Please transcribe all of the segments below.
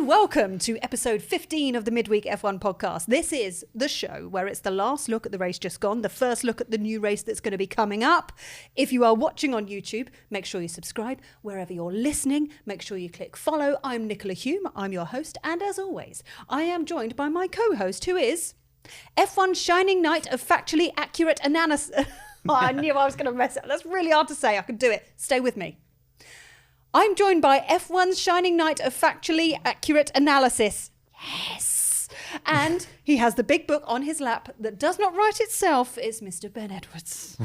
welcome to episode 15 of the Midweek F1 podcast. This is the show where it's the last look at the race just gone, the first look at the new race that's going to be coming up. If you are watching on YouTube, make sure you subscribe. Wherever you're listening, make sure you click follow. I'm Nicola Hume, I'm your host, and as always, I am joined by my co-host, who is F1 shining knight of factually accurate analysis. Oh, I knew I was going to mess it up. That's really hard to say. I can do it. Stay with me. I'm joined by F1's shining knight of factually accurate analysis. Yes. And he has the big book on his lap that does not write itself. It's Mr. Ben Edwards.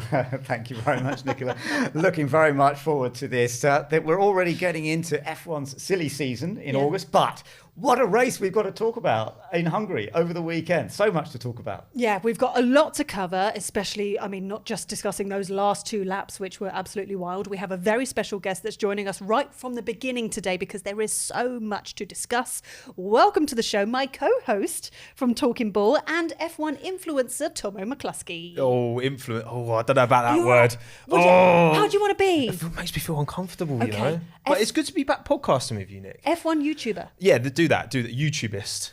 Thank you very much, Nicola. Looking very much forward to this. That we're already getting into F1's silly season in August, but what a race we've got to talk about in Hungary over the weekend. So much to talk about. Yeah, we've got a lot to cover, especially, not just discussing those last two laps, which were absolutely wild. We have a very special guest that's joining us right from the beginning today because there is so much to discuss. Welcome to the show, my co-host from Talking Ball and F1 influencer, Tommo McCluskey. I don't know about that word. How do you want to be? It makes me feel uncomfortable, you know. But it's good to be back podcasting with you, Nick. F1 YouTuber. Yeah, do that. YouTubist.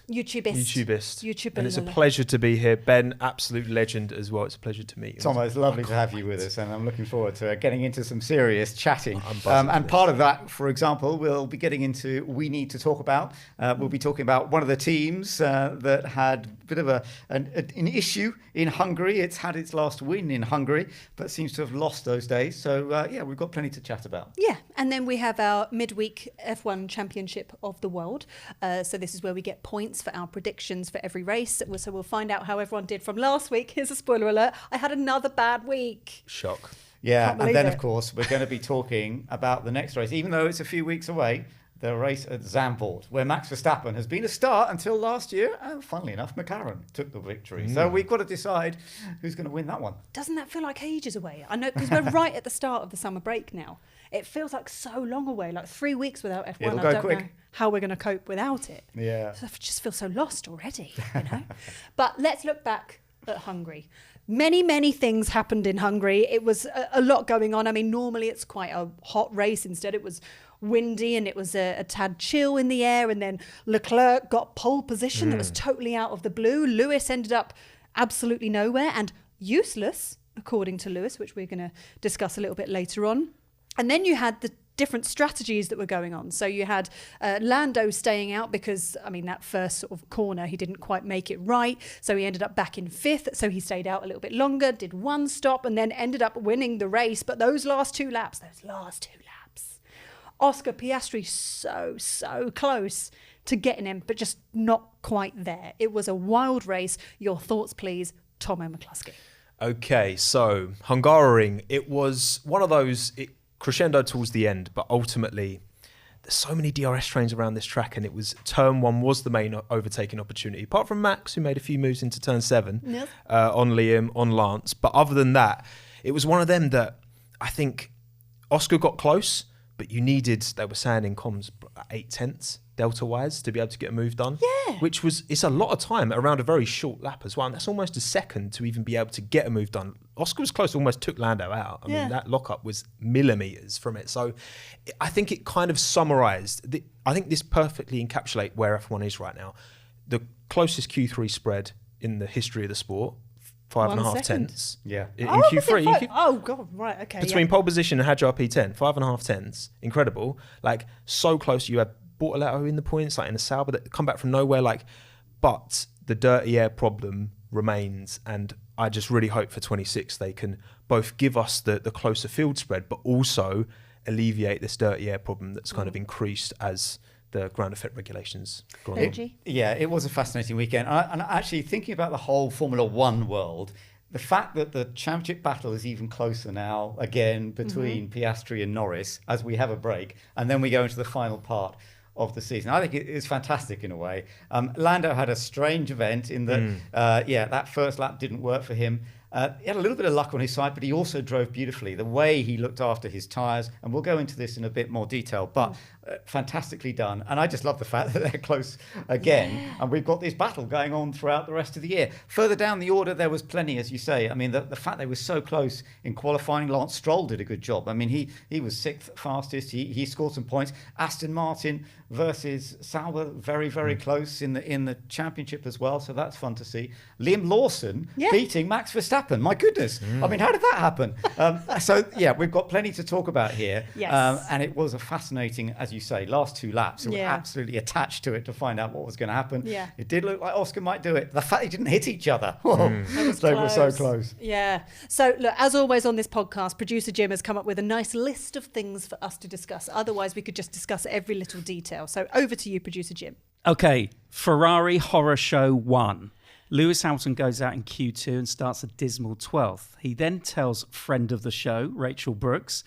And it's a pleasure to be here. Ben, absolute legend as well. It's a pleasure to meet you. Tom, it's lovely to have you with us, and I'm looking forward to getting into some serious chatting. And part of that, for example, we'll be getting into We Need to Talk About. We'll be talking about one of the teams that had a bit of an issue in Hungary. It's had its last win in Hungary, but seems to have lost those days. So, we've got plenty to chat about. Yeah, and then we have our midweek F1 Championship of the World. So this is where we get points for our predictions for every race. So we'll find out how everyone did from last week. Here's a spoiler alert. I had another bad week. Shock. Yeah, and then, of course, we're going to be talking about the next race, even though it's a few weeks away, the race at Zandvoort, where Max Verstappen has been a star until last year. And funnily enough, McLaren took the victory. So we've got to decide who's going to win that one. Doesn't that feel like ages away? I know, because we're right at the start of the summer break now. It feels like so long away, like 3 weeks without F1. It'll go quick. Know how we're going to cope without it. Yeah. So I just feel so lost already, you know? But let's look back at Hungary. Many things happened in Hungary. It was a lot going on. Normally it's quite a hot race. Instead, it was windy and it was a tad chill in the air. And then Leclerc got pole position that was totally out of the blue. Lewis ended up absolutely nowhere and useless, according to Lewis, which we're going to discuss a little bit later on. And then you had the different strategies that were going on. So you had Lando staying out because, that first sort of corner, he didn't quite make it right. So he ended up back in fifth. So he stayed out a little bit longer, did one stop, and then ended up winning the race. But those last two laps, Oscar Piastri so close to getting him, but just not quite there. It was a wild race. Your thoughts, please, Tommo McCluskey. Okay, so Hungaroring, it was one of those... crescendo towards the end, but ultimately there's so many DRS trains around this track, and it was turn one was the main overtaking opportunity, apart from Max, who made a few moves into turn 7 on Liam, on Lance. But other than that, it was one of them that I think Oscar got close, but you needed, they were saying in comms, 8/10 delta wise to be able to get a move done. Yeah. Which was, it's a lot of time around a very short lap as well. And that's almost a second to even be able to get a move done. Oscar was close, almost took Lando out. I mean, that lockup was millimeters from it. So I think it kind of summarized, I think this perfectly encapsulates where F1 is right now. The closest Q3 spread in the history of the sport, 5.5 tenths. Yeah. In Q3. Oh, God, right, okay. Between pole position and Hadjar P10, 5.5 tenths. Incredible. Like, so close. You had Bortalto in the points, like in a Sauber that come back from nowhere. But the dirty air problem remains, and I just really hope for 26 they can both give us the closer field spread, but also alleviate this dirty air problem that's kind of increased as the ground effect regulations gone on. It was a fascinating weekend. And actually, thinking about the whole Formula One world, the fact that the championship battle is even closer now, again, between Piastri and Norris, as we have a break, and then we go into the final part of the season. I think it is fantastic in a way. Lando had a strange event in that, that first lap didn't work for him. He had a little bit of luck on his side, but he also drove beautifully. The way he looked after his tyres, and we'll go into this in a bit more detail, but fantastically done. And I just love the fact that they're close again, and we've got this battle going on throughout the rest of the year. Further down the order, there was plenty, as you say. The fact they were so close in qualifying, Lance Stroll did a good job. He was 6th fastest. He scored some points. Aston Martin versus Sauber, very, very close in the championship as well. So that's fun to see. Liam Lawson beating Max Verstappen. My goodness. I mean, how did that happen? So, yeah, we've got plenty to talk about here. Yes. And it was a fascinating, as you say, last 2 laps. We were absolutely attached to it to find out what was going to happen. Yeah. It did look like Oscar might do it. The fact they didn't hit each other. They were so close. Yeah. So, look, as always on this podcast, producer Jim has come up with a nice list of things for us to discuss. Otherwise, we could just discuss every little detail. So over to you, producer Jim. Okay, Ferrari Horror Show 1. Lewis Hamilton goes out in Q2 and starts a dismal 12th. He then tells friend of the show, Rachel Brooks,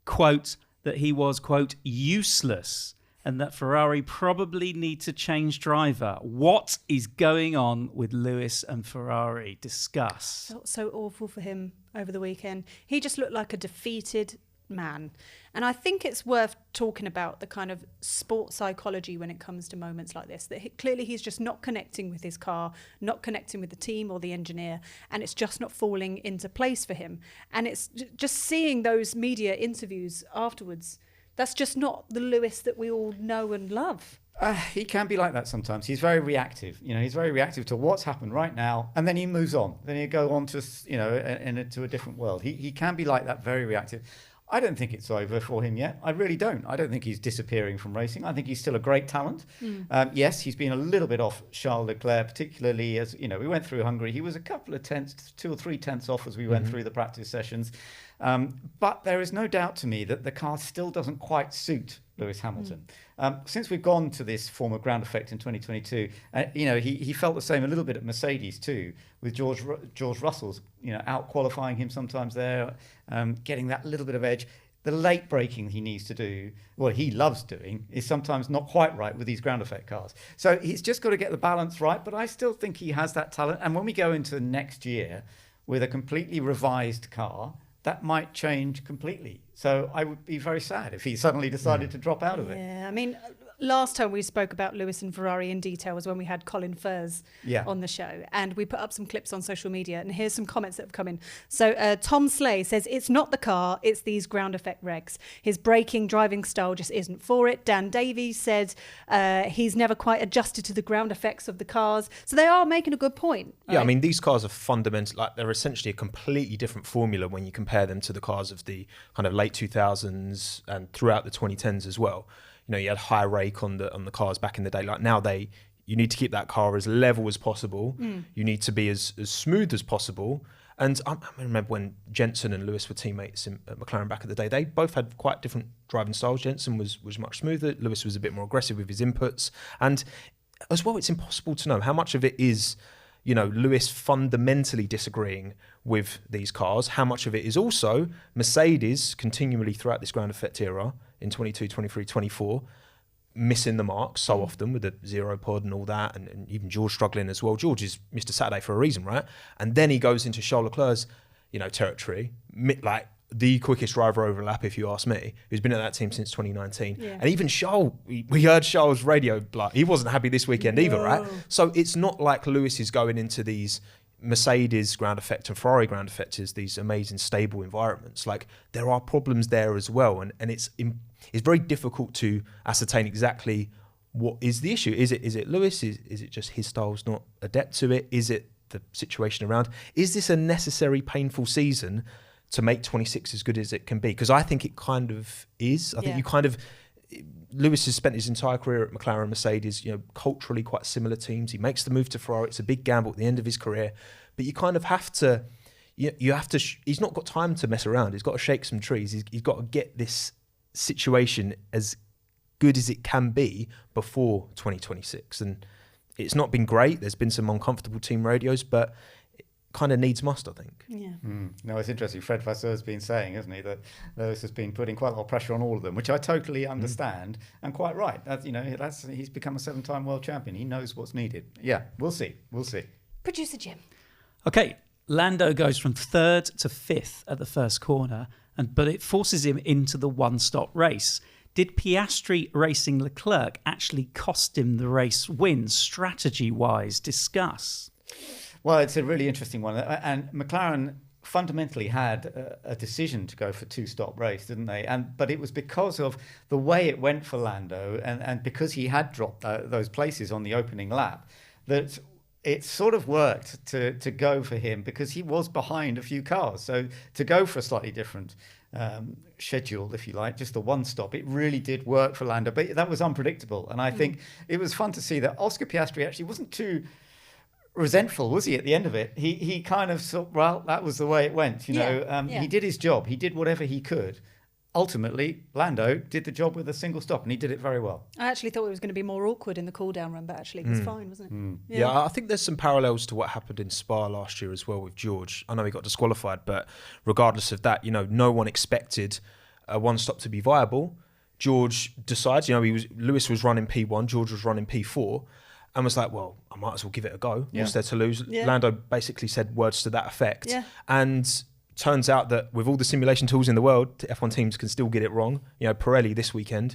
quote, that he was, quote, useless and that Ferrari probably need to change driver. What is going on with Lewis and Ferrari? Discuss. Felt so awful for him over the weekend. He just looked like a defeated man. And I think it's worth talking about the kind of sport psychology when it comes to moments like this, that clearly he's just not connecting with his car, not connecting with the team or the engineer, and it's just not falling into place for him. And it's just seeing those media interviews afterwards, that's just not the Lewis that we all know and love. He can be like that sometimes. He's very reactive. He's very reactive to what's happened right now, and then he moves on. Then he'll go on to, into a different world. He can be like that, very reactive. I don't think it's over for him yet. I really don't. I don't think he's disappearing from racing. I think he's still a great talent. Yes, he's been a little bit off Charles Leclerc, particularly as, we went through Hungary. He was a couple of tenths, 2 or 3 tenths off as we went through the practice sessions. But there is no doubt to me that the car still doesn't quite suit Lewis Hamilton. Since we've gone to this form of ground effect in 2022, he felt the same a little bit at Mercedes too, with George Russell's, out qualifying him sometimes there, getting that little bit of edge. The late braking he needs to do, what he loves doing, is sometimes not quite right with these ground effect cars. So he's just got to get the balance right, but I still think he has that talent. And when we go into next year with a completely revised car, that might change completely. So I would be very sad if he suddenly decided to drop out of it. Yeah, I mean, last time we spoke about Lewis and Ferrari in detail was when we had Colin Furze on the show, and we put up some clips on social media, and here's some comments that have come in. So Tom Slay says, it's not the car, it's these ground effect regs. His braking, driving style just isn't for it. Dan Davies said he's never quite adjusted to the ground effects of the cars. So they are making a good point. Right? Yeah, I mean, these cars are fundamental, they're essentially a completely different formula when you compare them to the cars of the kind of late 2000s and throughout the 2010s as well. You had high rake on the cars back in the day. Like now, you need to keep that car as level as possible. You need to be as smooth as possible. And I remember when Jensen and Lewis were teammates at McLaren back in the day, they both had quite different driving styles. Jensen was much smoother. Lewis was a bit more aggressive with his inputs. And as well, it's impossible to know how much of it is, Lewis fundamentally disagreeing with these cars. How much of it is also Mercedes continually throughout this ground effect era in 22, 23, 24, missing the mark so often with the zero pod and all that, and even George struggling as well. George is Mr. Saturday for a reason, right? And then he goes into Charles Leclerc's, territory, like the quickest driver over a lap, if you ask me, who's been at that team since 2019. Yeah. And even Charles, we heard Charles' radio, he wasn't happy this weekend either, right? So it's not like Lewis is going into these Mercedes ground effect and Ferrari ground effect is these amazing stable environments. Like there are problems there as well, and it's very difficult to ascertain exactly what is the issue. Is it Lewis? Is it just his style's not adept to it? Is it the situation around? Is this a necessary painful season to make 26 as good as it can be? Because I think it kind of is. I think Lewis has spent his entire career at McLaren and Mercedes, culturally quite similar teams. He makes the move to Ferrari. It's a big gamble at the end of his career, but you kind of have to, he's not got time to mess around. He's got to shake some trees. He's got to get this situation as good as it can be before 2026. And it's not been great. There's been some uncomfortable team radios, but kind of needs must, I think. Yeah. No, it's interesting. Fred Vasseur's been saying, hasn't he, that Lewis has been putting quite a lot of pressure on all of them, which I totally understand, and quite right. He's become a 7-time world champion. He knows what's needed. Yeah, we'll see. Producer Jim. Okay, Lando goes from 3rd to 5th at the first corner, but it forces him into the one-stop race. Did Piastri racing Leclerc actually cost him the race win, strategy-wise? Discuss. Well, it's a really interesting one. And McLaren fundamentally had a decision to go for two-stop race, didn't they? But it was because of the way it went for Lando, and because he had dropped those places on the opening lap, that it sort of worked to go for him, because he was behind a few cars. So to go for a slightly different schedule, if you like, just the one stop, it really did work for Lando. But that was unpredictable, and I think it was fun to see that Oscar Piastri actually wasn't too resentful, was he, at the end of it? He kind of thought, well, that was the way it went, you know. He did his job. He did whatever he could. Ultimately, Lando did the job with a single stop, and he did it very well. I actually thought it was going to be more awkward in the cool-down run, but actually it was fine, wasn't it? Yeah, I think there's some parallels to what happened in Spa last year as well with George. I know he got disqualified, but regardless of that, you know, no one expected a one-stop to be viable. George decides, you know, Lewis was running P1, George was running P4, and was like, well, I might as well give it a go. What's there to lose? Yeah. Lando basically said words to that effect. Yeah. And turns out that with all the simulation tools in the world, F1 teams can still get it wrong. You know, Pirelli this weekend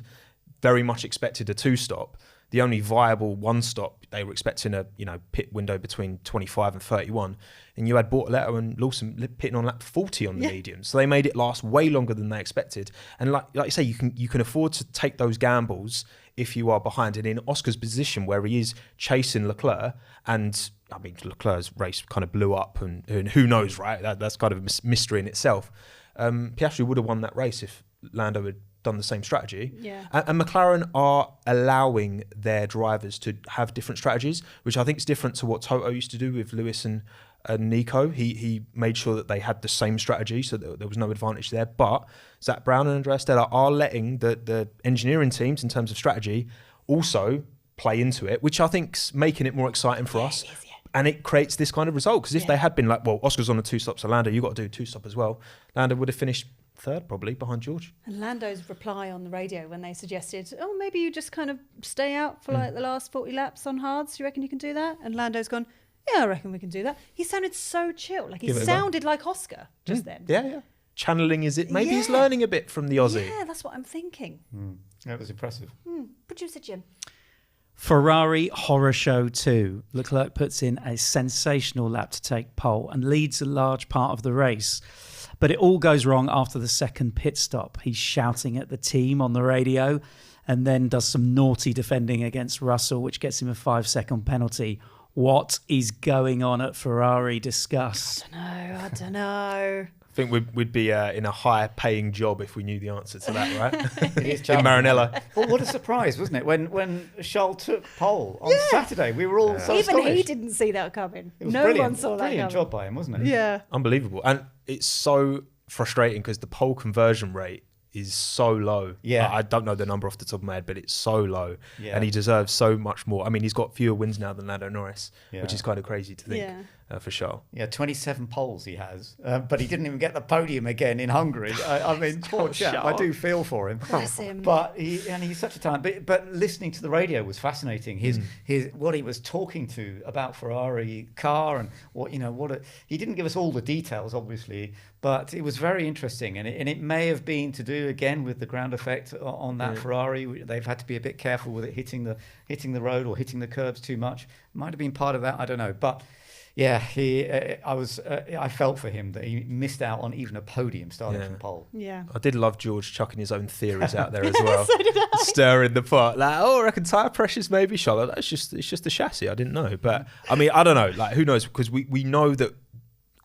very much expected a two-stop. The only viable one-stop, they were expecting a pit window between 25 and 31. And you had Bortalto and Lawson pitting on lap 40 on the medium. So they made it last way longer than they expected. And like you say, you can afford to take those gambles if you are behind. And in Oscar's position, where he is chasing Leclerc, and I mean, Leclerc's race kind of blew up, and who knows, right? That's kind of a mystery in itself. Piastri would have won that race if Lando had done the same strategy. Yeah. And McLaren are allowing their drivers to have different strategies, which I think is different to what Toto used to do with Lewis and Nico. He made sure that they had the same strategy, so that there was no advantage there. But Zach Brown and Andrea Stella are letting the engineering teams, in terms of strategy, also play into it, which I think's making it more exciting for us. And it creates this kind of result, because if they had been like, well, Oscar's on a two-stop, so Lando, you've got to do a two-stop as well, Lando would have finished third, probably, behind George. And Lando's reply on the radio when they suggested, oh, maybe you just kind of stay out for like the last 40 laps on hards. Do you reckon you can do that? And Lando's gone, yeah, I reckon we can do that. He sounded so chill. Like, he sounded like Oscar just then. Yeah. Channeling, is it? Maybe he's learning a bit from the Aussie. Yeah, that's what I'm thinking. That was impressive. Producer Jim. Ferrari Horror Show 2. Leclerc puts in a sensational lap to take pole and leads a large part of the race. But it all goes wrong after the second pit stop. He's shouting at the team on the radio and then does some naughty defending against Russell, which gets him a 5-second penalty. What is going on at Ferrari? Discuss. I don't know. I think we'd be in a higher paying job if we knew the answer to that, right? It is in Maranello. Well, what a surprise, wasn't it? When Charles took pole on Saturday, we were all so Even astonished. he didn't see that coming. It was No brilliant. one saw that Brilliant coming. job by him, wasn't it? Yeah. Unbelievable. And it's so frustrating because the pole conversion rate is so low. Yeah. I don't know the number off the top of my head, but it's so low. Yeah. And he deserves so much more. I mean, he's got fewer wins now than Lando Norris, which is kind of crazy to think for Charles. Yeah, 27 poles he has, but he didn't even get the podium again in Hungary. I mean, poor chap. I do feel for him. Bless him. But he's such a talent. But listening to the radio was fascinating. His what he was talking to about Ferrari car and he didn't give us all the details, obviously, but it was very interesting. And it may have been to do again with the ground effect on that Ferrari. They've had to be a bit careful with it hitting the road or hitting the curbs too much. Might have been part of that. I don't know, but. Yeah, I felt for him that he missed out on even a podium starting from pole. Yeah. I did love George chucking his own theories out there as well. So did I. Stirring the pot. Like, I reckon tyre pressures maybe, Charlotte. It's just the chassis. I didn't know. But, I mean, I don't know. Like, who knows? Because we know that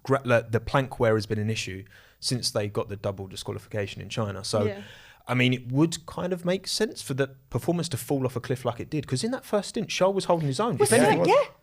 the plank wear has been an issue since they got the double disqualification in China. So, I mean, it would kind of make sense for the performance to fall off a cliff like it did. Because in that first stint, Charles was holding his own.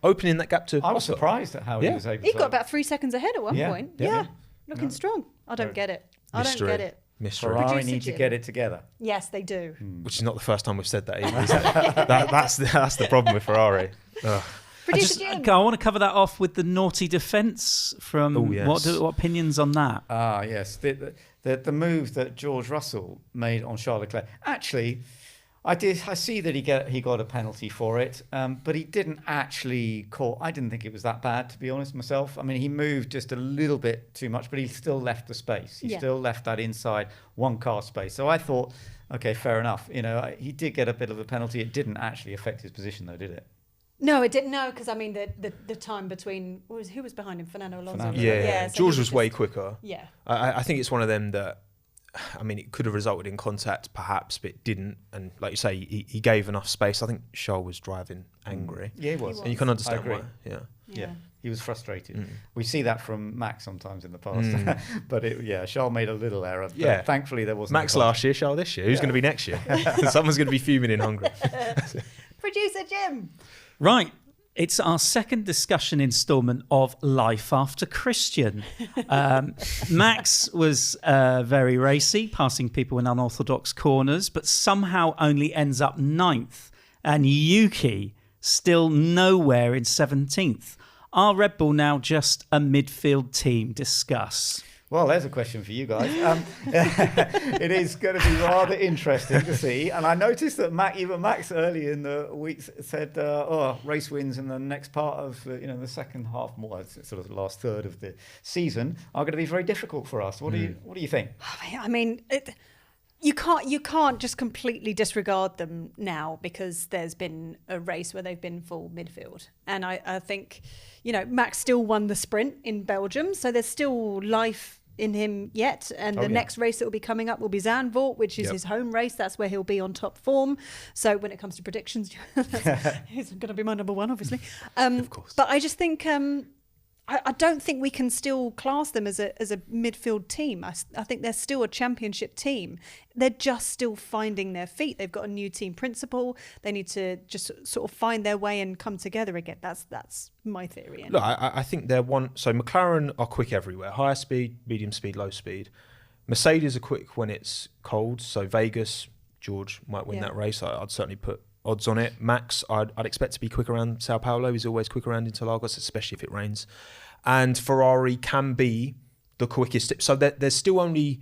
Opening that gap to I was Oscar. surprised at how he was able to... He got about 3 seconds ahead at one point. Yeah. Looking strong. I don't get it. Mystery. I don't get it. Mystery. Ferrari Producer need to Jim. get it together. Yes, they do. Which is not the first time we've said that either. Is it? That's the problem with Ferrari. Ugh. Producer Jim. I want to cover that off with the naughty defence from what opinions on that? Ah, yes. The move that George Russell made on Charles Leclerc. Actually, I see that he got a penalty for it, but he didn't actually call. I didn't think it was that bad, to be honest myself. I mean, he moved just a little bit too much, but he still left the space. He still left that inside one car space. So I thought, okay, fair enough. He did get a bit of a penalty. It didn't actually affect his position, though, did it? No, it didn't. No, because I mean the time between who was behind him? Fernando Alonso. Fernando. Yeah. So George he was just- way quicker. Yeah. I think it's one of them that, I mean, it could have resulted in contact perhaps, but it didn't. And like you say, he gave enough space. I think Charles was driving angry. Yeah, he was. And you can understand I agree. why. Yeah, he was frustrated. We see that from Max sometimes in the past. But Charles made a little error. But Yeah. thankfully there wasn't. Max last year, Charles this year. Who's going to be next year? Someone's going to be fuming in Hungary. Producer Jim. Right. It's our second discussion instalment of Life After Christian. Max was very racy, passing people in unorthodox corners, but somehow only ends up 9th. And Yuki still nowhere in 17th. Are Red Bull now just a midfield team? Discuss. Well, there's a question for you guys. It is going to be rather interesting to see. And I noticed that Max early in the week said, race wins in the next part of the second half, more sort of the last third of the season, are going to be very difficult for us. What do you think? I mean, you can't just completely disregard them now because there's been a race where they've been full midfield. And I think, Max still won the sprint in Belgium, so there's still life in him yet. And the next race that will be coming up will be Zandvoort, which is his home race. That's where he'll be on top form. So when it comes to predictions, he's going to be my number one, obviously. Of course. But I just think... I don't think we can still class them as a midfield team. I think they're still a championship team. They're just still finding their feet. They've got a new team principal. They need to just sort of find their way and come together again. That's my theory. Look, I think they're one. So McLaren are quick everywhere: higher speed, medium speed, low speed. Mercedes are quick when it's cold. So Vegas, George might win that race. I'd certainly put odds on it. Max, I'd expect to be quick around Sao Paulo. He's always quick around Interlagos, especially if it rains. And Ferrari can be the quickest. So there's still only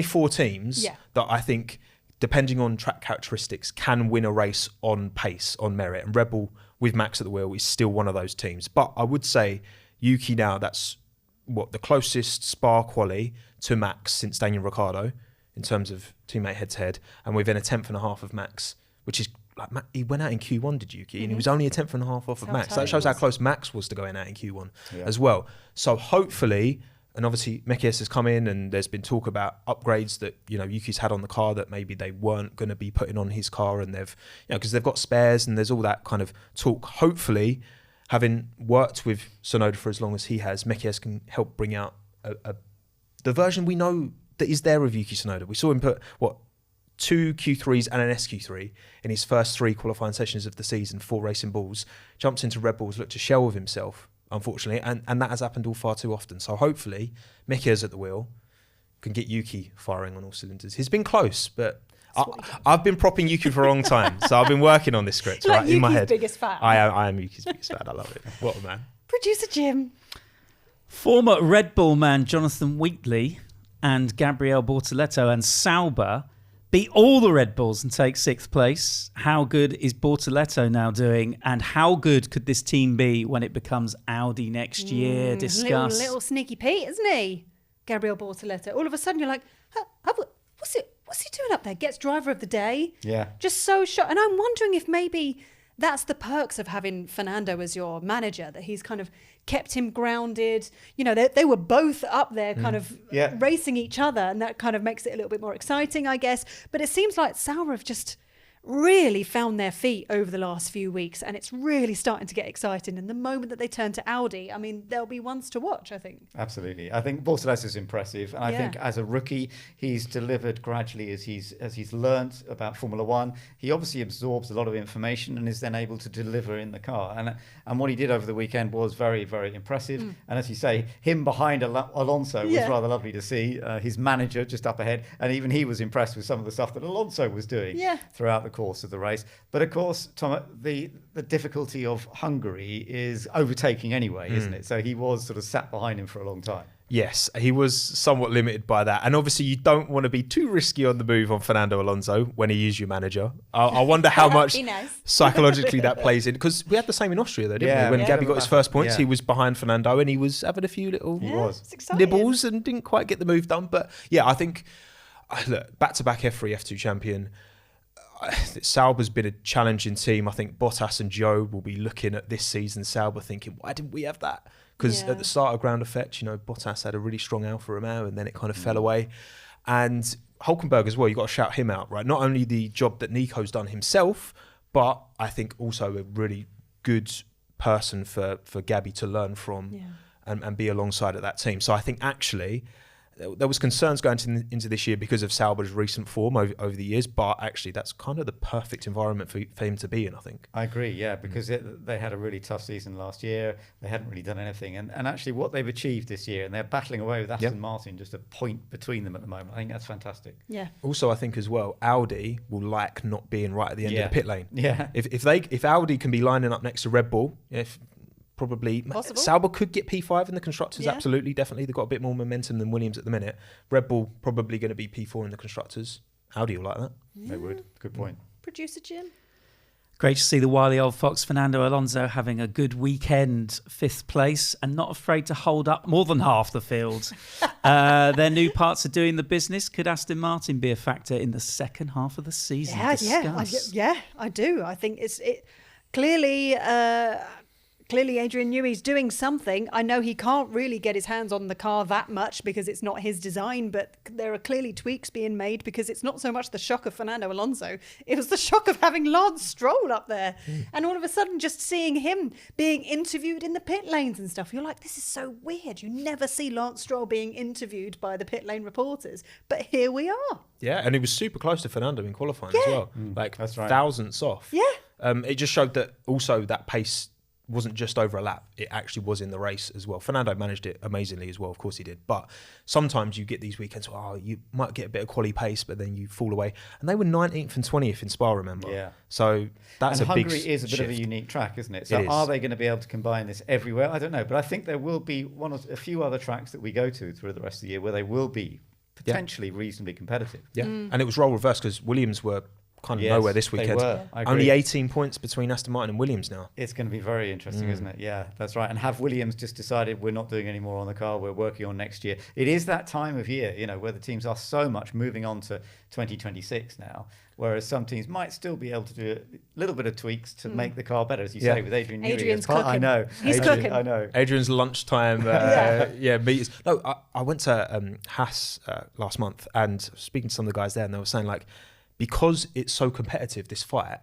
4 teams that I think, depending on track characteristics, can win a race on pace, on merit. And Red Bull with Max at the wheel is still one of those teams. But I would say Yuki now, that's the closest Spa quali to Max since Daniel Ricciardo in terms of teammate head-to-head, and within a 10th and a half of Max, which is like he went out in Q1, did Yuki, and he was only a 10th and a half off of Max. That shows how close Max was to going out in Q1 as well. So hopefully, and obviously Mekies has come in, and there's been talk about upgrades that Yuki's had on the car that maybe they weren't going to be putting on his car, and they've because they've got spares and there's all that kind of talk. Hopefully, having worked with Tsunoda for as long as he has, Mekies can help bring out the version we know that is there of Yuki Tsunoda. We saw him put 2 Q3s and an SQ3 in his first 3 qualifying sessions of the season, 4 racing balls, jumps into Red Bulls, looked a shell of himself, unfortunately, and that has happened all far too often. So hopefully, Mekies at the wheel can get Yuki firing on all cylinders. He's been close, but I've been propping Yuki for a long time, so I've been working on this script like in my head. Yuki's biggest fan. I am Yuki's biggest fan. I love it. What a man. Producer Jim. Former Red Bull man Jonathan Wheatley and Gabriel Bortoleto and Sauber beat all the Red Bulls and take 6th place. How good is Bortoleto now doing? And how good could this team be when it becomes Audi next year? Discuss. Little sneaky Pete, isn't he? Gabriel Bortoleto. All of a sudden you're like, what's he doing up there? Gets driver of the day. Yeah. Just so shocked. And I'm wondering if maybe that's the perks of having Fernando as your manager, that he's kind of kept him grounded. They were both up there kind of racing each other, and that kind of makes it a little bit more exciting, I guess. But it seems like Sauber have just really found their feet over the last few weeks, and it's really starting to get exciting. And the moment that they turn to Audi, I mean, there'll be ones to watch, I think. Absolutely. I think Bortoleto is impressive, and I think as a rookie, he's delivered gradually as he's learnt about Formula One. He obviously absorbs a lot of information and is then able to deliver in the car. And what he did over the weekend was very, very impressive. And as you say, him behind Alonso was rather lovely to see. His manager just up ahead, and even he was impressed with some of the stuff that Alonso was doing throughout the course of the race. But of course, Tommo, the difficulty of Hungary is overtaking anyway, isn't it? So he was sort of sat behind him for a long time. Yes, he was somewhat limited by that. And obviously you don't want to be too risky on the move on Fernando Alonso when he is your manager. I wonder how much psychologically that plays in. Because we had the same in Austria though, didn't we? When Gabby got his first points, he was behind Fernando and he was having a few little nibbles and didn't quite get the move done. But yeah, I think, look, back-to-back F3, F2 champion, Sauber's been a challenging team. I think Bottas and Joe will be looking at this season Sauber thinking, why didn't we have that? Because at the start of Ground Effect, Bottas had a really strong Alfa Romeo and then it kind of fell away. And Hülkenberg as well, you've got to shout him out, right? Not only the job that Nico's done himself, but I think also a really good person for Gabby to learn from and be alongside at that team. So I think actually there was concerns going into this year because of Sauber's recent form over the years, but actually that's kind of the perfect environment for him to be in, I think. I agree, yeah, because they had a really tough season last year. They hadn't really done anything. And actually what they've achieved this year, and they're battling away with Aston Martin, just a point between them at the moment. I think that's fantastic. Yeah. Also, I think as well, Audi will like not being right at the end of the pit lane. Yeah. If Audi can be lining up next to Red Bull, probably possible. Sauber could get P5 in the constructors, absolutely, definitely. They've got a bit more momentum than Williams at the minute. Red Bull probably going to be P4 in the constructors. Audi will like that. They would. Good point. Producer Jim? Great to see the wily old fox Fernando Alonso having a good weekend, 5th place, and not afraid to hold up more than half the field. Their new parts are doing the business. Could Aston Martin be a factor in the second half of the season? I do. I think it clearly... Clearly, Adrian Newey's doing something. I know he can't really get his hands on the car that much because it's not his design, but there are clearly tweaks being made because it's not so much the shock of Fernando Alonso. It was the shock of having Lance Stroll up there. And all of a sudden, just seeing him being interviewed in the pit lanes and stuff. You're like, this is so weird. You never see Lance Stroll being interviewed by the pit lane reporters. But here we are. Yeah, and he was super close to Fernando in qualifying as well. That's right. Thousandths off. Yeah. It just showed that also that pace wasn't just over a lap, it actually was in the race as well. Fernando managed it amazingly as well, of course he did. But sometimes you get these weekends where you might get a bit of quality pace, but then you fall away. And they were 19th and 20th in Spa, remember? Yeah. So that's and a big Hungary is a bit shift. of a unique track, isn't it? So are they going to be able to combine this everywhere? I don't know. But I think there will be a few other tracks that we go to through the rest of the year where they will be potentially reasonably competitive. Yeah. And it was role reversed because Williams were kind of nowhere this weekend. Only 18 points between Aston Martin and Williams now. It's going to be very interesting, isn't it? Yeah, that's right. And have Williams just decided we're not doing any more on the car, we're working on next year. It is that time of year, where the teams are so much moving on to 2026 now, whereas some teams might still be able to do a little bit of tweaks to make the car better, as you say, with Adrian Newey. Adrian's cooking. I know. He's cooking. I know. Adrian's lunchtime meetings. No, I went to Haas last month and speaking to some of the guys there, and they were saying because it's so competitive, this fight,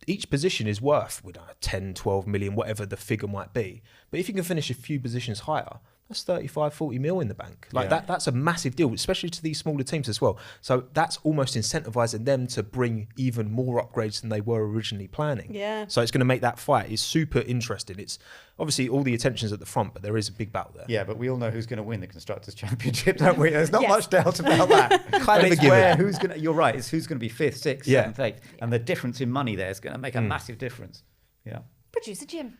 each position is worth 10, 12 million, whatever the figure might be. But if you can finish a few positions higher, that's 35, 40 mil in the bank. That's a massive deal, especially to these smaller teams as well. So that's almost incentivizing them to bring even more upgrades than they were originally planning. Yeah. So it's going to make that fight is super interesting. It's obviously all the attention's at the front, but there is a big battle there. Yeah, but we all know who's going to win the Constructors' Championship, don't we? There's not much doubt about that. Kind of a given. You're right, it's who's going to be 5th, 6th, 7th, 8th. And the difference in money there is going to make a massive difference. Yeah. Producer Jim.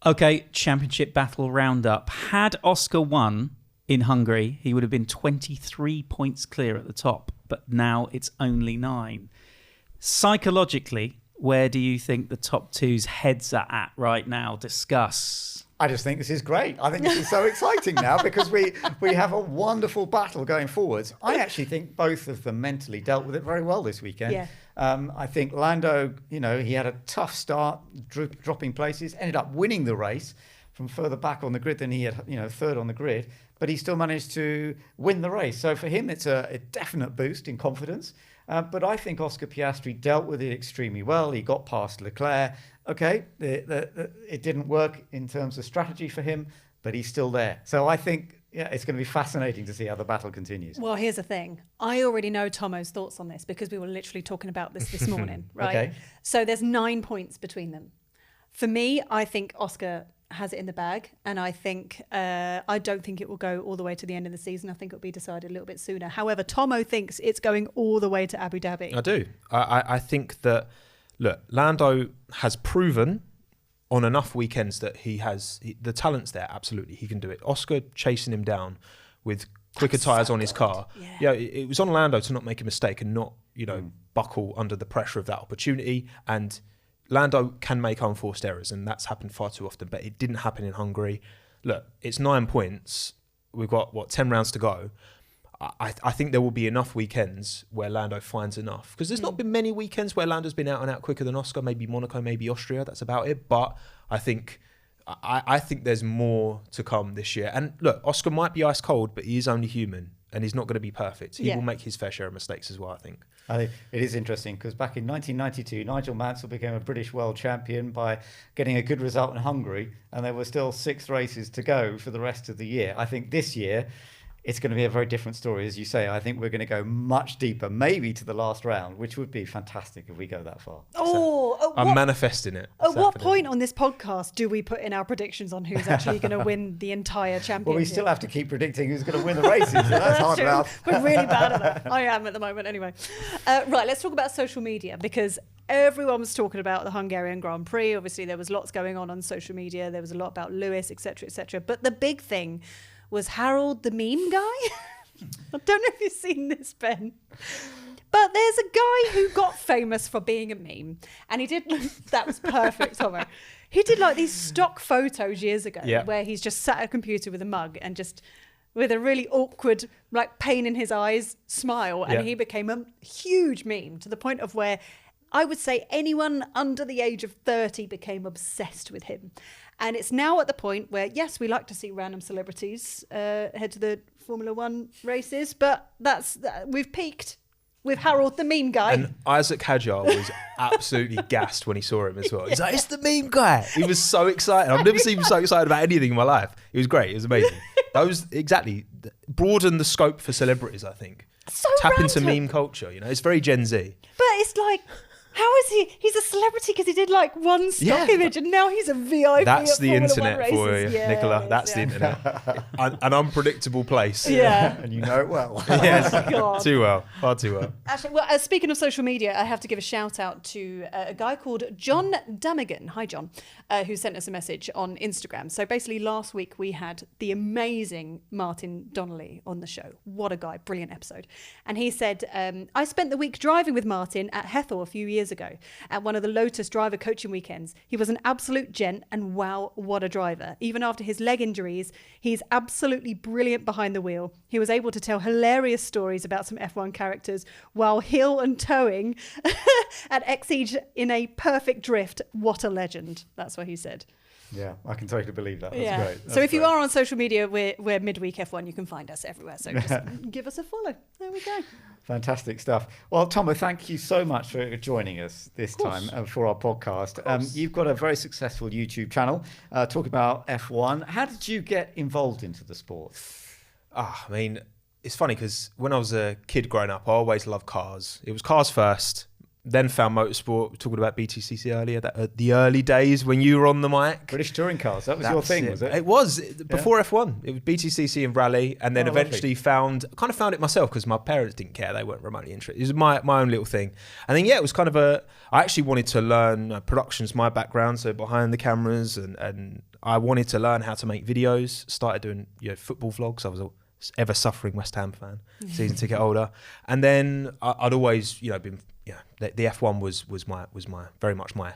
Okay, championship battle roundup. Had Oscar won in Hungary, he would have been 23 points clear at the top, but now it's only 9. Psychologically, where do you think the top two's heads are at right now? Discuss. I just think this is great. I think this is so exciting now because we have a wonderful battle going forwards. I actually think both of them mentally dealt with it very well this weekend. Yeah. I think Lando, he had a tough start, dropping places, ended up winning the race from further back on the grid than he had, 3rd on the grid, but he still managed to win the race. So for him, it's a definite boost in confidence. But I think Oscar Piastri dealt with it extremely well. He got past Leclerc. Okay, it didn't work in terms of strategy for him, but he's still there. So I think it's going to be fascinating to see how the battle continues. Well, here's the thing. I already know Tommo's thoughts on this because we were literally talking about this morning, right? Okay. So there's 9 points between them. For me, I think Oscar has it in the bag, and I think I don't think it will go all the way to the end of the season. I think it'll be decided a little bit sooner. However, Tommo thinks it's going all the way to Abu Dhabi. I do. I think that, look, Lando has proven on enough weekends that he has the talent's there. Absolutely, he can do it. Oscar chasing him down with quicker tyres on his car. Yeah, it was on Lando to not make a mistake and not, buckle under the pressure of that opportunity. And Lando can make unforced errors, and that's happened far too often, but it didn't happen in Hungary. Look, it's 9 points. We've got, 10 rounds to go. I think there will be enough weekends where Lando finds enough, because there's not been many weekends where Lando's been out and out quicker than Oscar. Maybe Monaco, maybe Austria. That's about it. But I think there's more to come this year. And look, Oscar might be ice cold, but he is only human, and he's not going to be perfect. He will make his fair share of mistakes as well, I think. I think it is interesting because back in 1992, Nigel Mansell became a British world champion by getting a good result in Hungary, and there were still 6 races to go for the rest of the year. I think this year it's going to be a very different story, as you say. I think we're going to go much deeper, maybe to the last round, which would be fantastic if we go that far. I'm manifesting it. At what point on this podcast do we put in our predictions on who's actually going to win the entire championship? Well, we still have to keep predicting who's going to win the races, so that's hard enough. We're really bad at that. I am at the moment, anyway. Right, let's talk about social media, because everyone was talking about the Hungarian Grand Prix. Obviously, there was lots going on social media. There was a lot about Lewis, etc., etc. But the big thing was Harold the meme guy. I don't know if you've seen this, Ben. But there's a guy who got famous for being a meme. And he did, that was perfect, Tommo. He did like these stock photos years ago where he's just sat at a computer with a mug and just with a really awkward, like pain in his eyes smile. And he became a huge meme to the point of where I would say anyone under the age of 30 became obsessed with him. And it's now at the point where, yes, we like to see random celebrities head to the Formula One races, but we've peaked with Harold the meme guy. And Isaac Hadjar was absolutely gassed when he saw him as well. He's like, it's the meme guy. He was so excited. I've never seen him so excited about anything in my life. It was great. It was amazing. Those broaden the scope for celebrities, I think. So Tap random. into meme culture, it's very Gen Z. But it's like, how is he? He's a celebrity because he did like one stock image, and now he's a VIP. That's the Formula internet One for you, races. Nicola. That's the internet. An unpredictable place. Yeah. And you know it well. Yes. God. Too well. Far too well. Actually, well, speaking of social media, I have to give a shout out to a guy called John Damigan. Hi, John, who sent us a message on Instagram. So basically, last week we had the amazing Martin Donnelly on the show. What a guy. Brilliant episode. And he said, I spent the week driving with Martin at Hethel a few years ago at one of the Lotus driver coaching weekends. He was an absolute gent, and wow, what a driver. Even after his leg injuries, he's absolutely brilliant behind the wheel. He was able to tell hilarious stories about some F1 characters while heel and towing at Exige in a perfect drift. What a legend. That's what he said. Yeah, I can totally believe that. That's great. That's so if you great. are on social media, we're Midweek F1. You can find us everywhere. So just give us a follow. There we go. Fantastic stuff. Well, Tommo, thank you so much for joining us this time for our podcast. You've got a very successful YouTube channel talking about F1. How did you get involved into the sport? I mean, it's funny because when I was a kid growing up, I always loved cars. It was cars first. Then found motorsport. We're talking about BTCC earlier, the early days when you were on the mic. British touring cars, that was your thing, was it? It was, before F1. It was BTCC and rally, and then eventually found it myself because my parents didn't care. They weren't remotely interested. It was my own little thing. And then, it was kind of I actually wanted to learn, production's my background, so behind the cameras, and I wanted to learn how to make videos. Started doing football vlogs. I was a ever suffering West Ham fan, season ticket holder. And then I'd always, been... the F1 was my very much my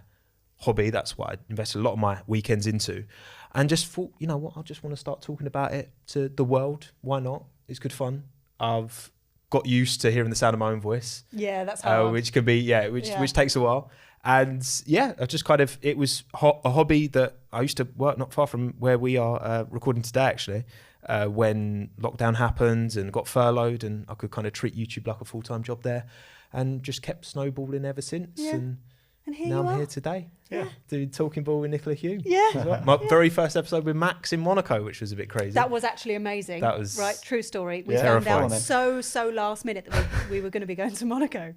hobby. That's what I invested a lot of my weekends into, and just thought, I just want to start talking about it to the world. Why not? It's good fun. I've got used to hearing the sound of my own voice. Yeah, that's hard. Which can be which takes a while. And I just it was a hobby that I used to work not far from where we are recording today, actually. When lockdown happened and got furloughed, and I could kind of treat YouTube like a full-time job there. And just kept snowballing ever since. Yeah. And here now you I'm are. here today. Yeah. Doing Talking Ball with Nicola Hume. Yeah. My very first episode with Max in Monaco, which was a bit crazy. That was actually amazing. That was... Right, true story. We Yeah. found out Terrifying. so last minute that we were going to be going to Monaco.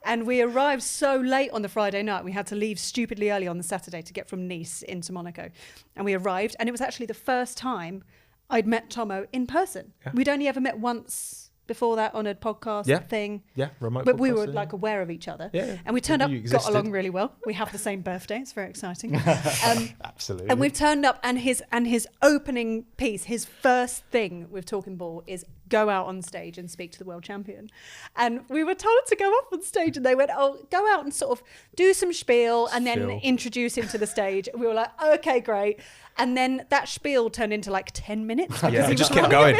And we arrived so late on the Friday night. We had to leave stupidly early on the Saturday to get from Nice into Monaco. And we arrived, and it was actually the first time I'd met Tommo in person. Yeah. We'd only ever met once before that on a podcast thing. Yeah, remote But we were podcast, aware of each other. Yeah. And we turned up, existed. got along really well. We have the same birthday. It's very exciting. Absolutely. And we've turned up, and his opening piece, his first thing with Talking Ball is go out on stage and speak to the world champion. And we were told to go up on stage, and they went, go out and sort of do some spiel and then introduce him to the stage. And we were like, okay, great. And then that spiel turned into like 10 minutes. Yeah, it just kept going.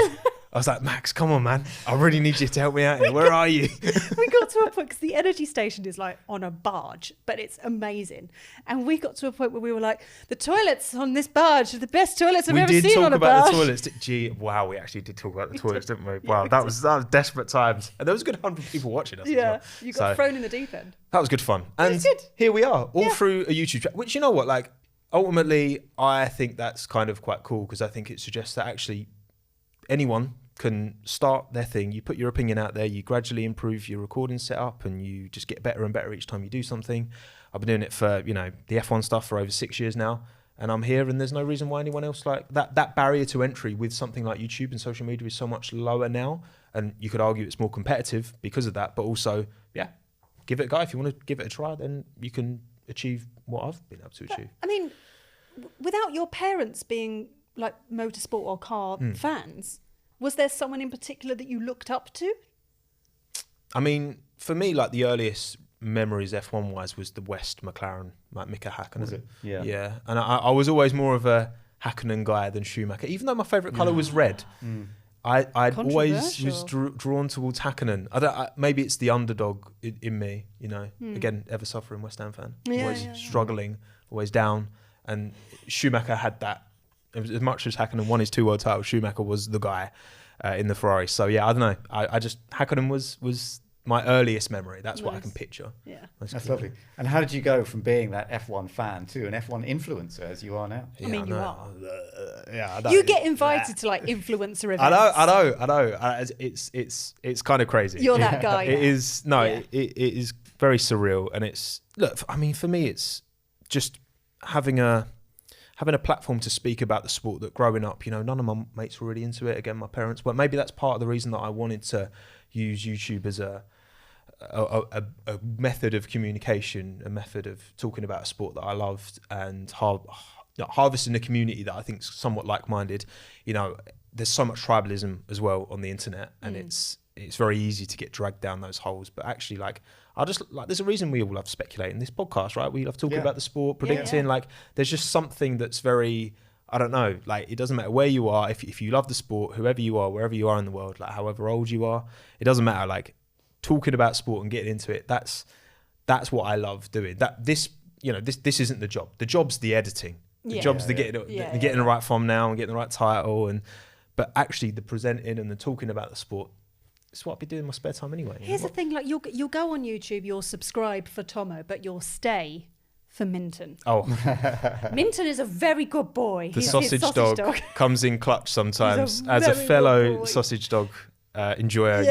I was like, Max, come on, man. I really need you to help me out here. Where are you? We got to a point, because the energy station is like on a barge, but it's amazing. And we got to a point where we were like, the toilets on this barge are the best toilets I've ever seen on a barge. We did talk about the toilets. Gee, wow, we actually did talk about the toilets, didn't we? Wow, that was desperate times. And there was a good 100 people watching us. Yeah, as well. you got thrown in the deep end. That was good fun. And good. Here we are, all through a YouTube chat, which, you know what, like, ultimately, I think that's kind of quite cool, because I think it suggests that actually anyone can start their thing. You put your opinion out there, you gradually improve your recording setup, and you just get better and better each time you do something. I've been doing it for, the F1 stuff for over 6 years now, and I'm here, and there's no reason why anyone else, like that barrier to entry with something like YouTube and social media is so much lower now. And you could argue it's more competitive because of that, but also, give it a go. If you want to give it a try, then you can achieve what I've been able to achieve. I mean, without your parents being like motorsport or car fans, was there someone in particular that you looked up to? I mean, for me, like the earliest memories F1 wise was the West McLaren, like Mika Hakkinen. Was it? Yeah. Yeah. And I was always more of a Hakkinen guy than Schumacher, even though my favourite colour was red. I always was drawn towards Hakkinen. Maybe it's the underdog in me, Again, ever suffering West Ham fan. Always struggling, always down. And Schumacher had that. As much as Hakkinen won his 2 world titles, Schumacher was the guy in the Ferrari. So yeah, I don't know. Hakkinen was my earliest memory. That's what I can picture. Yeah, that's lovely. And how did you go from being that F1 fan to an F1 influencer as you are now? I mean, you are. I know. You get invited to like influencer events. I know. It's kind of crazy. You're that guy. It is. No, it is very surreal, and it's I mean, for me, it's just having a platform to speak about the sport that growing up, none of my mates were really into it. Again, my parents were. Maybe that's part of the reason that I wanted to use YouTube as a method of communication, a method of talking about a sport that I loved, and harvesting a community that I think is somewhat like-minded. There's so much tribalism as well on the internet, and it's very easy to get dragged down those holes. But actually, there's a reason we all love speculating this podcast, right? We love talking about the sport, predicting. Like, there's just something that's very, I don't know, like, it doesn't matter where you are. If you love the sport, whoever you are, wherever you are in the world, like however old you are, it doesn't matter. Like, talking about sport and getting into it, that's what I love doing. This isn't the job. The job's the editing. The job's getting the right thumbnail and getting the right title, but actually the presenting and the talking about the sport. It's what I'll be doing in my spare time anyway. Here's the thing, like you'll go on YouTube, you'll subscribe for Tommo, but you'll stay for Minton. Oh. Minton is a very good boy. The sausage dog comes in clutch sometimes. As a fellow sausage dog enjoyer,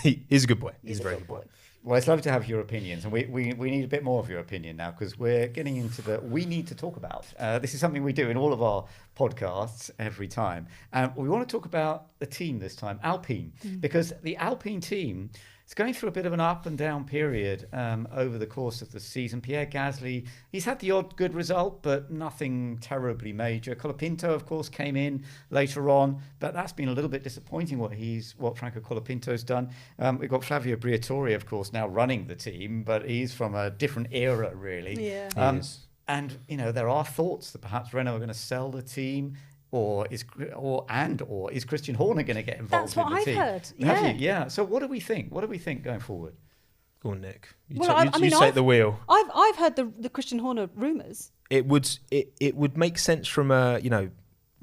he's a good boy. He's a very good boy. Well, it's lovely to have your opinions, and we need a bit more of your opinion now, because we're getting into we need to talk about. This is something we do in all of our podcasts every time. And we want to talk about the team this time, Alpine, because the Alpine team is going through a bit of an up and down period over the course of the season. Pierre Gasly, he's had the odd good result, but nothing terribly major. Colapinto, of course, came in later on, but that's been a little bit disappointing what Franco Colapinto's done. We've got Flavio Briatore, of course, now running the team, but he's from a different era, really. Yeah. And there are thoughts that perhaps Renault are going to sell the team, or is Christian Horner going to get involved in the team? That's what I've heard. Have you? Yeah. So what do we think? What do we think going forward? Go on, Nick. You take the wheel. I've heard the Christian Horner rumours. It would make sense from a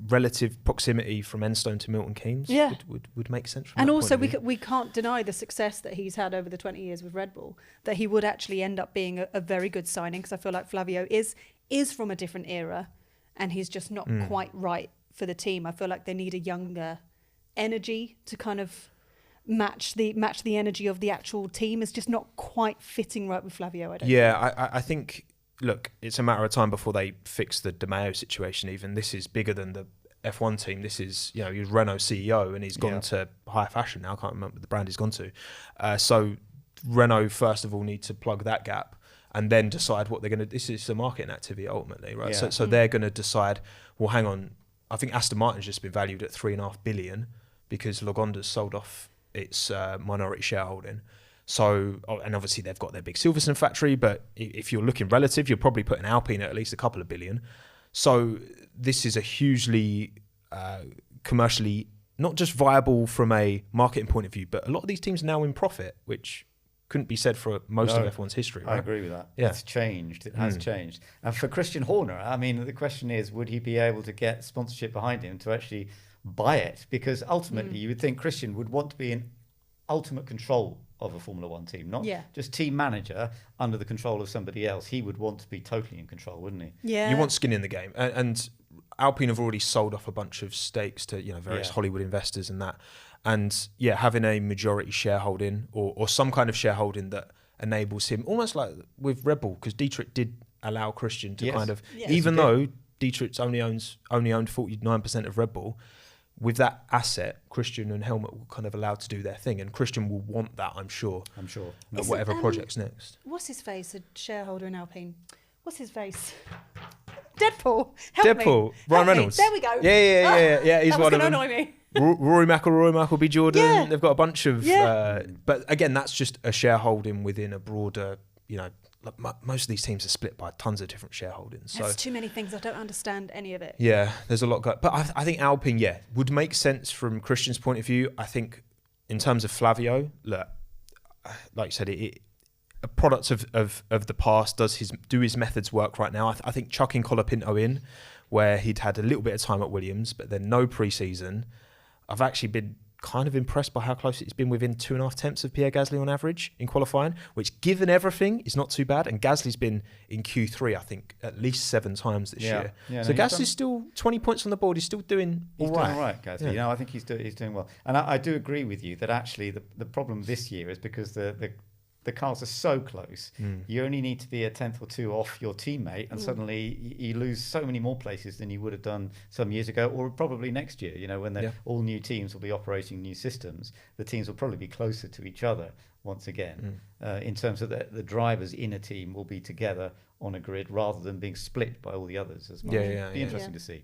relative proximity from Enstone to Milton Keynes. Yeah. Would make sense. From And that also point of view. we can't deny the success that he's had over the 20 years with Red Bull, that he would actually end up being a very good signing, because I feel like Flavio is from a different era, and he's just not quite right for the team. I feel like they need a younger energy to kind of match the energy of the actual team. Is just not quite fitting right with Flavio, I don't think. I think, look, it's a matter of time before they fix the De Maio situation. Even this is bigger than the F1 team. This is, he's Renault CEO, and he's gone to high fashion now. I can't remember the brand he's gone to. So Renault, first of all, need to plug that gap, and then decide what they're going to. This is a marketing activity ultimately, right? Yeah. So they're going to decide, well, hang on, I think Aston Martin's just been valued at $3.5 billion because Lagonda's sold off its minority shareholding. So, and obviously they've got their big Silverstone factory, but if you're looking relative, you're probably putting Alpine at least a couple of billion. So this is a hugely commercially not just viable from a marketing point of view, but a lot of these teams are now in profit, which couldn't be said for most of F1's history, right? I agree with that. Yeah. It's changed. It has changed. And for Christian Horner, I mean, the question is, would he be able to get sponsorship behind him to actually buy it? Because ultimately, you would think Christian would want to be in ultimate control of a Formula One team, not just team manager under the control of somebody else. He would want to be totally in control, wouldn't he? Yeah. You want skin in the game. And Alpine have already sold off a bunch of stakes to various Hollywood investors and that. And having a majority shareholding or some kind of shareholding that enables him, almost like with Red Bull, because Dietrich did allow Christian to kind of, even though Dietrich only owned 49% of Red Bull, with that asset, Christian and Helmut were kind of allowed to do their thing, and Christian will want that, I'm sure. At whatever project's next. What's his face? A shareholder in Alpine. What's his face? Deadpool. Help Deadpool. me. Ryan Help me. Reynolds. There we go. Yeah. He's that one was of them. annoy me. Rory McIlroy, B. Jordan. Yeah. They've got a bunch of. Yeah. But again, that's just a shareholding within a broader. Like most of these teams are split by tons of different shareholdings. There's too many things. I don't understand any of it. Yeah, there's a lot going. But I think Alpine, would make sense from Christian's point of view. I think in terms of Flavio, look, like you said, a product of the past. Do his methods work right now? I think chucking Colapinto in, where he'd had a little bit of time at Williams, but then no pre-season. I've actually been kind of impressed by how close it's been, within 2.5 tenths of Pierre Gasly on average in qualifying, which given everything is not too bad. And Gasly's been in Q3, I think, at least 7 times this year. So Gasly's still 20 points on the board. He's still doing all right. He's doing all right, Gasly. I think he's doing well. And I do agree with you that actually the problem this year is because the cars are so close. You only need to be a tenth or two off your teammate, and suddenly you lose so many more places than you would have done some years ago, or probably next year. When all new teams will be operating new systems, the teams will probably be closer to each other once again. In terms of the drivers in a team will be together on a grid rather than being split by all the others as much. Be interesting to see.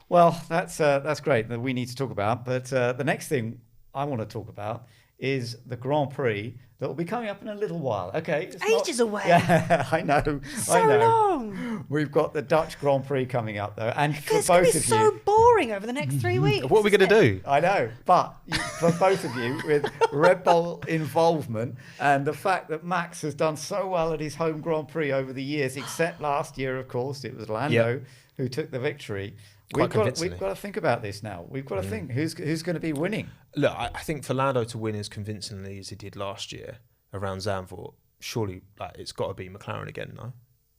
Well, that's great that we need to talk about. But the next thing I want to talk about is the Grand Prix that will be coming up in a little while. Okay, it's ages away. Yeah, I know. So long. We've got the Dutch Grand Prix coming up though, and for It's both going to of be you, so boring over the next 3 weeks. What are we going to do? I know, but for both of you, with Red Bull involvement and the fact that Max has done so well at his home Grand Prix over the years, except last year, of course, it was Lando who took the victory. We've got to think about this now. We've got to think who's going to be winning. Look, I think for Lando to win as convincingly as he did last year around Zandvoort, surely it's got to be McLaren again, no?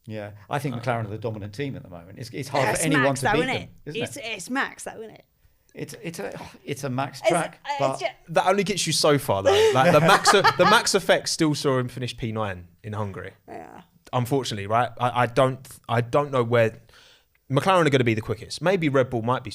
Yeah, I think McLaren are the dominant team at the moment. It's hard for anyone to beat them, isn't it? It's Max, though, isn't it? It's a Max track, but that only gets you so far, though. Like the Max effect still saw him finish P9 in Hungary. Yeah. Unfortunately, right? I don't know where McLaren are going to be the quickest. Maybe Red Bull might be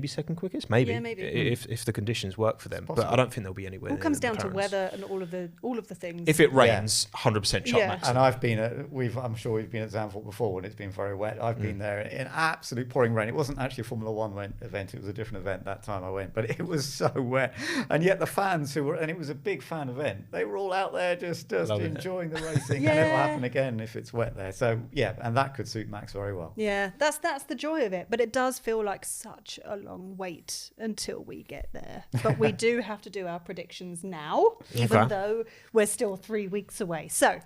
second quickest. Maybe if the conditions work for them. But I don't think they'll be anywhere. It all comes down to weather and all of the things. If it rains, 100% shot Max. And I'm sure we've been at Zandvoort before when it's been very wet. I've been there in absolute pouring rain. It wasn't actually a Formula One event. It was a different event that time I went, but it was so wet. And yet the fans and it was a big fan event, they were all out there just enjoying the racing. And it'll happen again if it's wet there. So and that could suit Max very well. Yeah, that's the joy of it. But it does feel like such a long wait until we get there. But we do have to do our predictions now, even though we're still 3 weeks away. So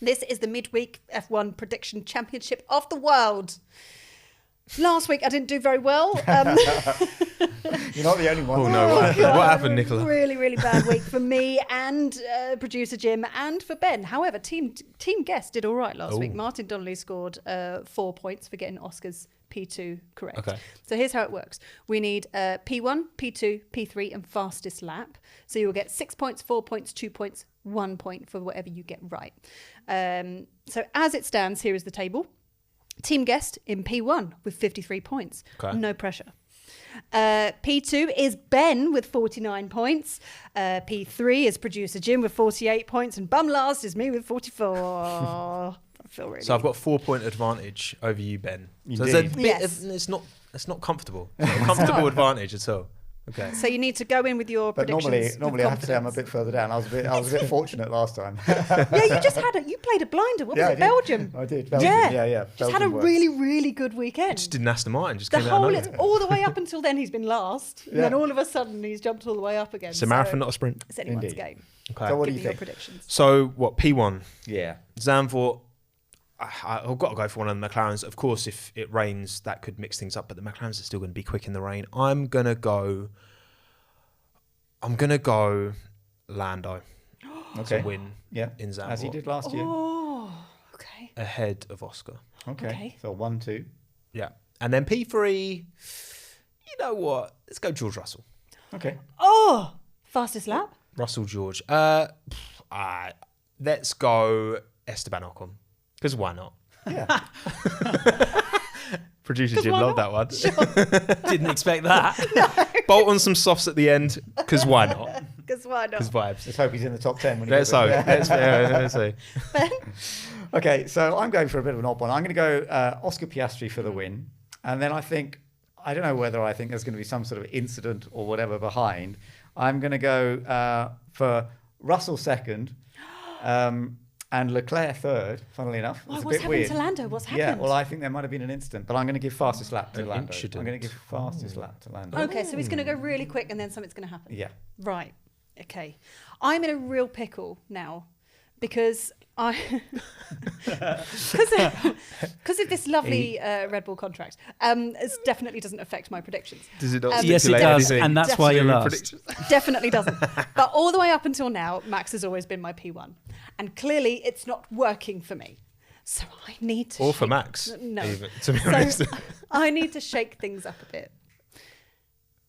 this is the midweek F1 prediction championship of the world. Last week I didn't do very well. You're not the only one. Oh no, what happened, Nicola? Really, really bad week for me and producer Jim and for Ben. However, team guest did all right last week. Martin Donnelly scored 4 points for getting Oscar's P2 correct. Okay. So here's how it works. We need P1, P2, P3 and fastest lap. So you'll get 6 points, 4 points, 2 points, 1 point for whatever you get right. So as it stands, here is the table. Team guest in P1 with 53 points. Okay. No pressure. P2 is Ben with 49 points. P3 is producer Jim with 48 points. And bum last is me with 44. So I've got 4-point advantage over you, Ben. So it's not comfortable. It's not a comfortable advantage at all. Okay. So you need to go in with your But predictions. normally with I have to say I'm a bit further down. I was a bit fortunate last time. Yeah, you just you played a blinder. What was I it? did. Belgium. I did. Belgium. Yeah. Yeah. Just had a Belgium works. really, really good weekend. Just did an Aston Martin. Just The came out of whole, nowhere. it's all the way up until then he's been last. And then all of a sudden he's jumped all the way up again. It's a marathon, not a sprint. It's anyone's Indeed. game. Okay. So what do Give you me your think? predictions. So what? P1. Yeah. Zandvoort. I've got to go for one of the McLarens. Of course, if it rains, that could mix things up. But the McLarens are still going to be quick in the rain. I'm gonna go Lando Okay. to win Yeah. in Zandvoort As he did last year. Oh, okay. ahead of Oscar. Okay. So 1-2. Yeah, and then P3. You know what? Let's go George Russell. Okay. Oh, fastest lap? Russell George. Let's go Esteban Ocon. Because why not? Yeah. Producer Jim why loved not? that one. Didn't expect that. Bolt on some softs at the end. Because why not? Because why not? Because vibes. Let's hope he's in the top 10 when he Let's gets hope. it. Let's see. Ben? Okay, so I'm going for a bit of an odd one. I'm going to go Oscar Piastri for the win. And then I don't know whether I think there's going to be some sort of incident or whatever behind. I'm going to go for Russell second and Leclerc third, funnily enough. Why, It's a what's bit happened weird. to Lando? What's happened? Yeah, well, I think there might have been an incident, but I'm going to give fastest lap to An Lando. incident. I'm going to give fastest lap to Lando. Okay, so he's going to go really quick and then something's going to happen. Yeah. Right. Okay. I'm in a real pickle now because because of this lovely Red Bull contract. It definitely doesn't affect my predictions. Does it not Yes, it stipulate does, anything? and that's why you're last. Predictions? Definitely doesn't. But all the way up until now, Max has always been my P1. And clearly it's not working for me. So I need to Or for shake- Max, No. even, to be honest. So I need to shake things up a bit.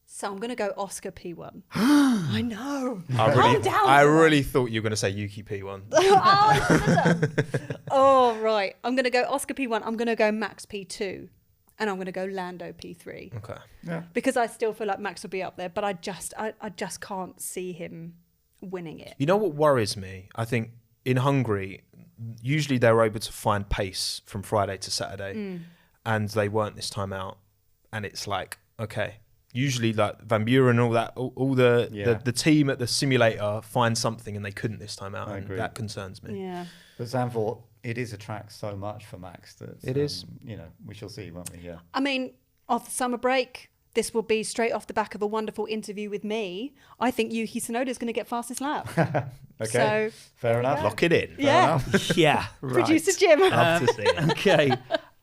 So I'm going to go Oscar P1. I know. Calm down. I really thought you were going to say Yuki P1. Oh, right. I'm going to go Oscar P1. I'm going to go Max P2. And I'm going to go Lando P3. Okay. Yeah. Because I still feel like Max will be up there. But I just can't see him winning it. You know what worries me? I think in Hungary, usually they're able to find pace from Friday to Saturday. And they weren't this time out. And it's like, okay. Usually, like Van Buren and all that, all the team at the simulator find something, and they couldn't this time out, I and agree. that concerns me. Yeah. But Zandvoort, it is a track so much for Max that It is. We shall see, won't we? Yeah. I mean, off the summer break, this will be straight off the back of a wonderful interview with me. I think Yuki Tsunoda is going to get fastest lap. Okay. So, Fair enough. Lock it in. yeah. Yeah, right. Producer Jim. Love to see it. Okay.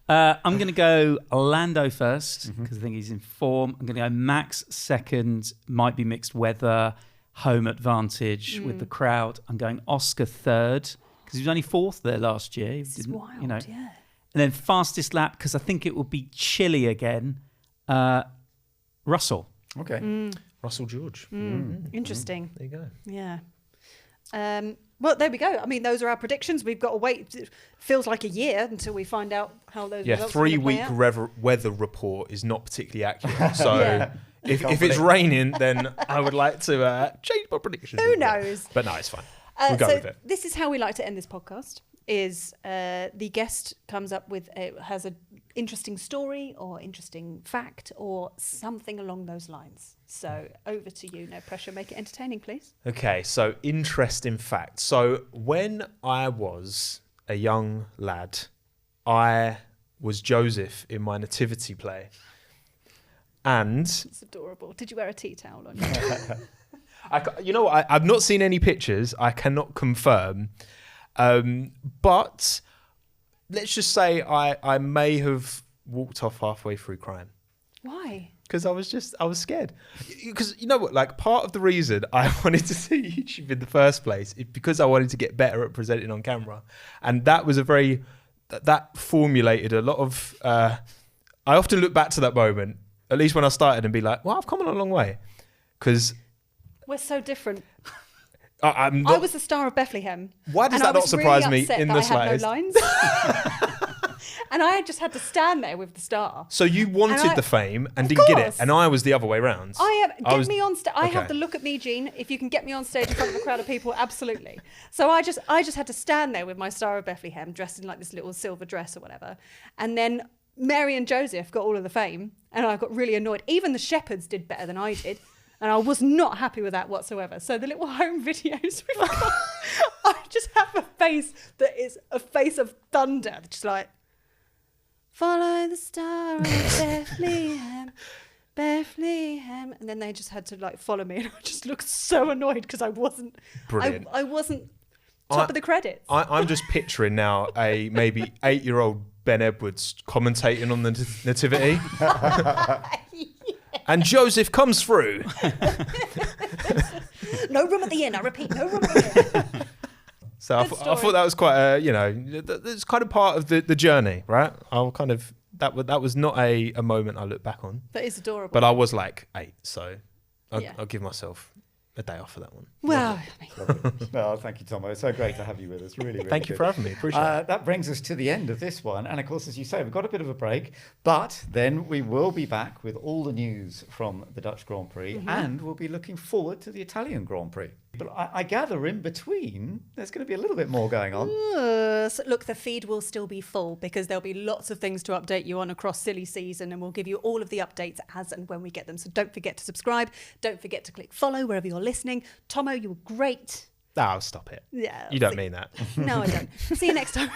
I'm going to go Lando first because I think he's in form. I'm going to go Max second. Might be mixed weather, home advantage with the crowd. I'm going Oscar third because he was only fourth there last year. He This is didn't, wild, yeah. yeah. And then fastest lap because I think it will be chilly again. Russell. Okay. Russell George. Interesting. There you go. Yeah. Well, there we go. I mean, those are our predictions. We've got to wait. It feels like a year until we find out how those Yeah, results are gonna play 3-week out. weather report is not particularly accurate. So Yeah. if it's raining, then I would like to change my prediction. Who knows? But no, it's fine. We'll go So with it. this is how we like to end this podcast. Is the guest comes up with has an interesting story or interesting fact or something along those lines. So over to you. No pressure. Make it entertaining, please. Okay, so interesting fact. So when I was a young lad, I was Joseph in my nativity play. And It's adorable. Did you wear a tea towel on you? you know what? I've not seen any pictures. I cannot confirm. But let's just say I may have walked off halfway through crying. Why? Because I was scared. Because you know what, like part of the reason I wanted to see YouTube in the first place is because I wanted to get better at presenting on camera. And that was that formulated a lot of, I often look back to that moment, at least when I started, and be like, well, I've come a long way. Because We're so different. I'm not, I was the Star of Bethlehem. Why does and I that not was surprise really me upset in that the I had slightest? no lines. And I just had to stand there with the star. So you wanted And I- the fame and Of didn't get it, course. and I was the other way around. I was- me on stage. I have okay. the look at me, Gene. If you can get me on stage in front of a crowd of people, absolutely. So I just had to stand there with my Star of Bethlehem, dressed in like this little silver dress or whatever. And then Mary and Joseph got all of the fame, and I got really annoyed. Even the shepherds did better than I did. And I was not happy with that whatsoever. So the little home videos we've got, I just have a face that is a face of thunder. Just like, follow the star of Bethlehem, Bethlehem. And then they just had to like follow me. And I just looked so annoyed because I wasn't, Brilliant. I wasn't top of the credits. I'm just picturing now a maybe 8-year-old Ben Edwards commentating on the Nativity. And Joseph comes through. No room at the inn. I repeat, no room at the inn. So I thought that was quite that's kind of part of the journey, right? I'll kind of that was not a moment I look back on. That is adorable. But I was like 8, so I'll give myself a day off for that one. Well, No, thank you, Tommo. It's so great to have you with us. Really, really Thank you good. for having me. Appreciate it. That brings us to the end of this one. And of course, as you say, we've got a bit of a break, but then we will be back with all the news from the Dutch Grand Prix and we'll be looking forward to the Italian Grand Prix. But I gather in between, there's going to be a little bit more going on. so look, the feed will still be full because there'll be lots of things to update you on across silly season, and we'll give you all of the updates as and when we get them. So don't forget to subscribe. Don't forget to click follow wherever you're listening. Tommo, you were great. Oh, stop it. Yeah. You don't mean that. No, I don't. See you next time.